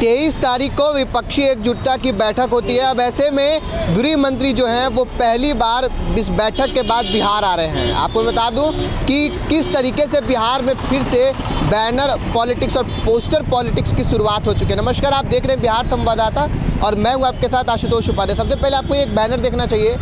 23 तारीख को विपक्षी एकजुटता की बैठक होती है। अब ऐसे में गृह मंत्री जो हैं वो पहली बार इस बैठक के बाद बिहार आ रहे हैं। आपको बता दूं कि किस तरीके से बिहार में फिर से बैनर पॉलिटिक्स और पोस्टर पॉलिटिक्स की शुरुआत हो चुकी है। नमस्कार, आप देख रहे हैं बिहार संवाददाता और मैं हूँ आपके साथ आशुतोष उपाध्याय। सबसे पहले आपको एक बैनर देखना चाहिए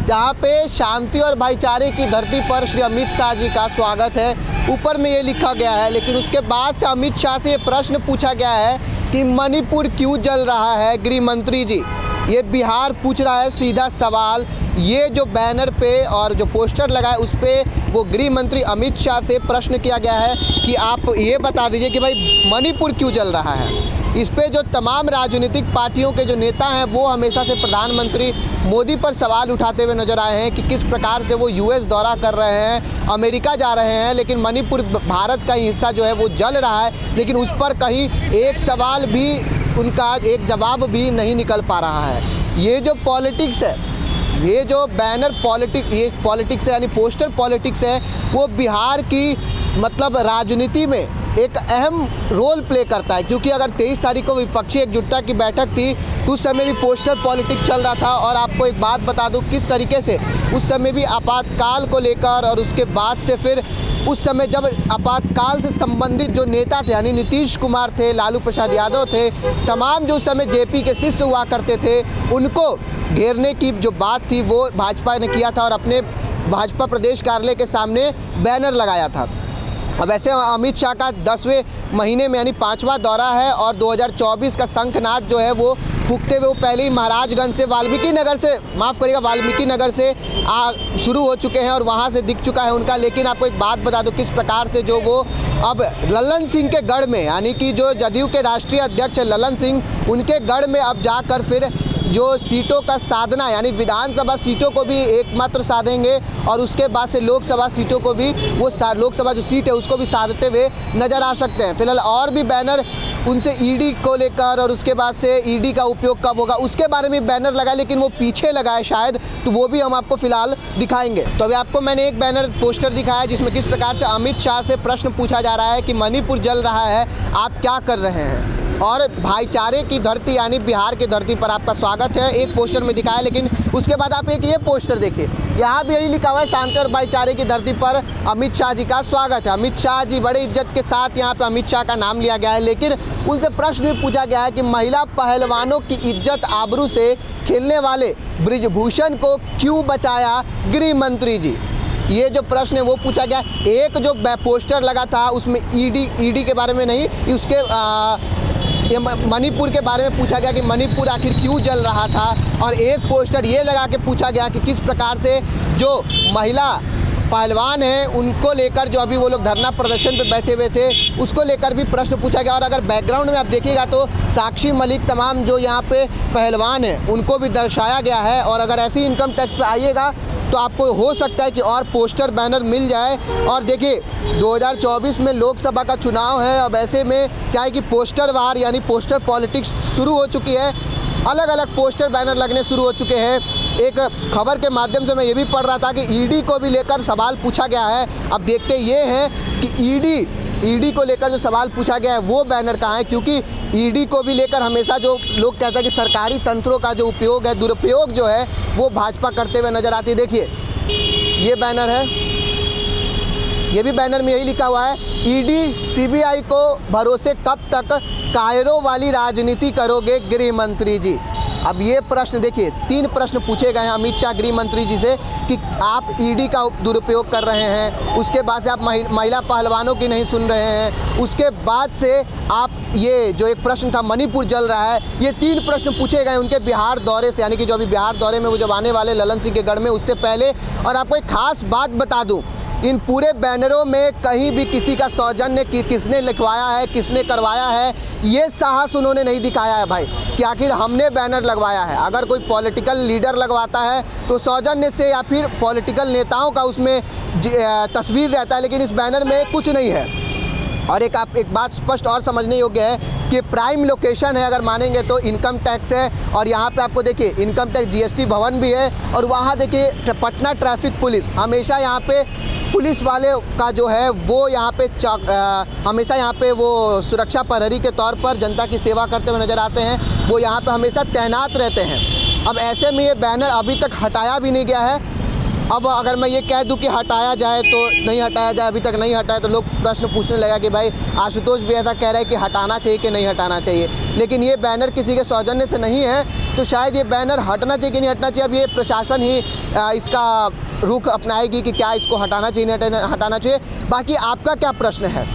जहाँ पे शांति और भाईचारे की धरती पर श्री अमित शाह जी का स्वागत है। ऊपर में ये लिखा गया है, लेकिन उसके बाद से अमित शाह से ये प्रश्न पूछा गया है कि मणिपुर क्यों जल रहा है। गृह मंत्री जी, ये बिहार पूछ रहा है सीधा सवाल। ये जो बैनर पे और जो पोस्टर लगा है उस पे वो गृह मंत्री अमित शाह से प्रश्न किया गया है कि आप ये बता दीजिए कि भाई मणिपुर क्यों जल रहा है। इस पे जो तमाम राजनीतिक पार्टियों के जो नेता हैं वो हमेशा से प्रधानमंत्री मोदी पर सवाल उठाते हुए नजर आए हैं कि किस प्रकार से वो यूएस दौरा कर रहे हैं, अमेरिका जा रहे हैं, लेकिन मणिपुर भारत का हिस्सा जो है वो जल रहा है, लेकिन उस पर कहीं एक सवाल भी उनका एक जवाब भी नहीं निकल पा रहा है। ये जो पॉलिटिक्स है, ये जो बैनर पॉलिटिक्स है यानी पोस्टर पॉलिटिक्स है, वो बिहार की मतलब राजनीति में एक अहम रोल प्ले करता है। क्योंकि अगर 23 तारीख को विपक्षी एकजुटता की बैठक थी तो उस समय भी पोस्टर पॉलिटिक्स चल रहा था। और आपको एक बात बता दूं किस तरीके से उस समय भी आपातकाल को लेकर और उसके बाद से फिर उस समय जब आपातकाल से संबंधित जो नेता थे यानी नीतीश कुमार थे, लालू प्रसाद यादव थे, तमाम जो उस समय जेपी के शिष्य हुआ करते थे, उनको घेरने की जो बात थी वो भाजपा ने किया था और अपने भाजपा प्रदेश कार्यालय के सामने बैनर लगाया था। अब ऐसे अमित शाह का 10वें महीने में यानी 5वां दौरा है और 2024 का शंखनाद जो है वो फूकते हुए वो पहले ही महाराजगंज से वाल्मीकि नगर से शुरू हो चुके हैं और वहाँ से दिख चुका है उनका। लेकिन आपको एक बात बता दूं किस प्रकार से जो वो अब ललन सिंह के गढ़ में यानी कि जो जदयू के राष्ट्रीय अध्यक्ष ललन सिंह, उनके गढ़ में अब जाकर फिर जो सीटों का साधना यानी विधानसभा सीटों को भी एकमात्र साधेंगे और उसके बाद से लोकसभा सीटों को भी वो लोकसभा जो सीट है उसको भी साधते हुए नज़र आ सकते हैं। फिलहाल और भी बैनर उनसे ईडी को लेकर और उसके बाद से ईडी का उपयोग कब होगा उसके बारे में बैनर लगाए, लेकिन वो पीछे लगा है शायद, तो वो भी हम आपको फिलहाल दिखाएंगे। तो अभी आपको मैंने एक बैनर पोस्टर दिखाया जिसमें किस प्रकार से अमित शाह से प्रश्न पूछा जा रहा है कि मणिपुर जल रहा है, आप क्या कर रहे हैं। और भाईचारे की धरती यानी बिहार की धरती पर आपका स्वागत है, एक पोस्टर में दिखाया। लेकिन उसके बाद आप एक ये पोस्टर देखिए, यहाँ भी यही लिखा हुआ है शांति और भाईचारे की धरती पर अमित शाह जी का स्वागत है। अमित शाह जी बड़े इज्जत के साथ यहाँ पे अमित शाह का नाम लिया गया है, लेकिन उनसे प्रश्न भी पूछा गया है कि महिला पहलवानों की इज्जत आबरू से खेलने वाले बृजभूषण को क्यों बचाया गृह मंत्री जी। ये जो प्रश्न है वो पूछा गया। एक जो पोस्टर लगा था उसमें ईडी के बारे में नहीं, उसके ये मणिपुर के बारे में पूछा गया कि मणिपुर आखिर क्यों जल रहा था। और एक पोस्टर ये लगा के पूछा गया कि किस प्रकार से जो महिला पहलवान हैं उनको लेकर जो अभी वो लोग धरना प्रदर्शन पे बैठे हुए थे उसको लेकर भी प्रश्न पूछा गया। और अगर बैकग्राउंड में आप देखिएगा तो साक्षी मलिक तमाम जो यहाँ पे पहलवान हैं उनको भी दर्शाया गया है। और अगर ऐसी इनकम टैक्स पे आइएगा तो आपको हो सकता है कि और पोस्टर बैनर मिल जाए। और देखिए 2024 में लोकसभा का चुनाव है। अब ऐसे में क्या है कि पोस्टर वार यानी पोस्टर पॉलिटिक्स शुरू हो चुकी है, अलग अलग पोस्टर बैनर लगने शुरू हो चुके हैं। एक खबर के माध्यम से मैं ये भी पढ़ रहा था कि ईडी को भी लेकर सवाल पूछा गया है। अब देखते ये हैं कि ईडी को लेकर जो सवाल पूछा गया है वो बैनर कहाँ है, क्योंकि ईडी को भी लेकर हमेशा जो लोग कहते हैं कि सरकारी तंत्रों का जो उपयोग है, दुरुपयोग जो है वो भाजपा करते हुए नजर आती है। देखिए ये बैनर है, ये भी बैनर में यही लिखा हुआ है, ईडी सीबीआई को भरोसे कब तक कायरों वाली राजनीति करोगे गृह मंत्री जी। अब ये प्रश्न देखिए, 3 प्रश्न पूछे गए हैं अमित शाह गृह मंत्री जी से कि आप ईडी का दुरुपयोग कर रहे हैं, उसके बाद से आप महिला पहलवानों की नहीं सुन रहे हैं, उसके बाद से आप ये जो एक प्रश्न था मणिपुर जल रहा है, ये 3 प्रश्न पूछे गए उनके बिहार दौरे से यानी कि जो अभी बिहार दौरे में वो जब आने वाले ललन सिंह के गढ़ में उससे पहले। और आपको एक खास बात बता दूं, इन पूरे बैनरों में कहीं भी किसी का सौजन्य किसने लिखवाया है, किसने करवाया है, ये साहस उन्होंने नहीं दिखाया है भाई कि आखिर हमने बैनर लगवाया है। अगर कोई पॉलिटिकल लीडर लगवाता है तो सौजन्य से या फिर पॉलिटिकल नेताओं का उसमें तस्वीर रहता है, लेकिन इस बैनर में कुछ नहीं है। और एक बात स्पष्ट और समझने योग्य है कि प्राइम लोकेशन है, अगर मानेंगे तो इनकम टैक्स है। और यहाँ पे आपको देखिए इनकम टैक्स जीएसटी भवन भी है और वहाँ देखिए पटना ट्रैफिक पुलिस हमेशा यहाँ पे पुलिस वाले का जो है वो यहाँ पे हमेशा यहाँ पे वो सुरक्षा प्रहरी के तौर पर जनता की सेवा करते हुए नज़र आते हैं, वो यहाँ पे हमेशा तैनात रहते हैं। अब ऐसे में ये बैनर अभी तक हटाया भी नहीं गया है। अब अगर मैं ये कह दूं कि हटाया जाए तो नहीं हटाया जाए, अभी तक नहीं हटाया, तो लोग प्रश्न पूछने लगा कि भाई आशुतोष भी ऐसा कह रहा है कि हटाना चाहिए कि नहीं हटाना चाहिए। लेकिन ये बैनर किसी के सौजन्य से नहीं है, तो शायद ये बैनर हटना चाहिए कि नहीं हटना चाहिए, अब ये प्रशासन ही इसका रुख अपनाएगी कि क्या इसको हटाना चाहिए नहीं हटाना चाहिए। बाकी आपका क्या प्रश्न है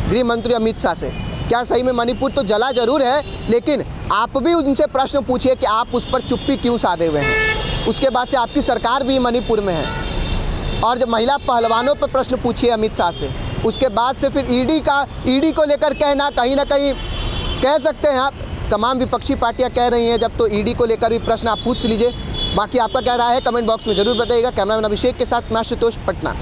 गृह मंत्री अमित शाह से? क्या सही में मणिपुर तो जला जरूर है, लेकिन आप भी उनसे प्रश्न पूछिए कि आप उस पर चुप्पी क्यों साधे हुए हैं? उसके बाद से आपकी सरकार भी मणिपुर में है। और जब महिला पहलवानों पर प्रश्न पूछिए अमित शाह से, उसके बाद से फिर ईडी को लेकर कहना, कहीं ना कहीं कह सकते हैं आप तमाम विपक्षी पार्टियां कह रही हैं, जब तो ईडी को लेकर भी प्रश्न आप पूछ लीजिए। बाकी आपका क्या राय है कमेंट बॉक्स में ज़रूर बताइएगा। कैमरामैन अभिषेक के साथ मैं आशुतोष, पटना।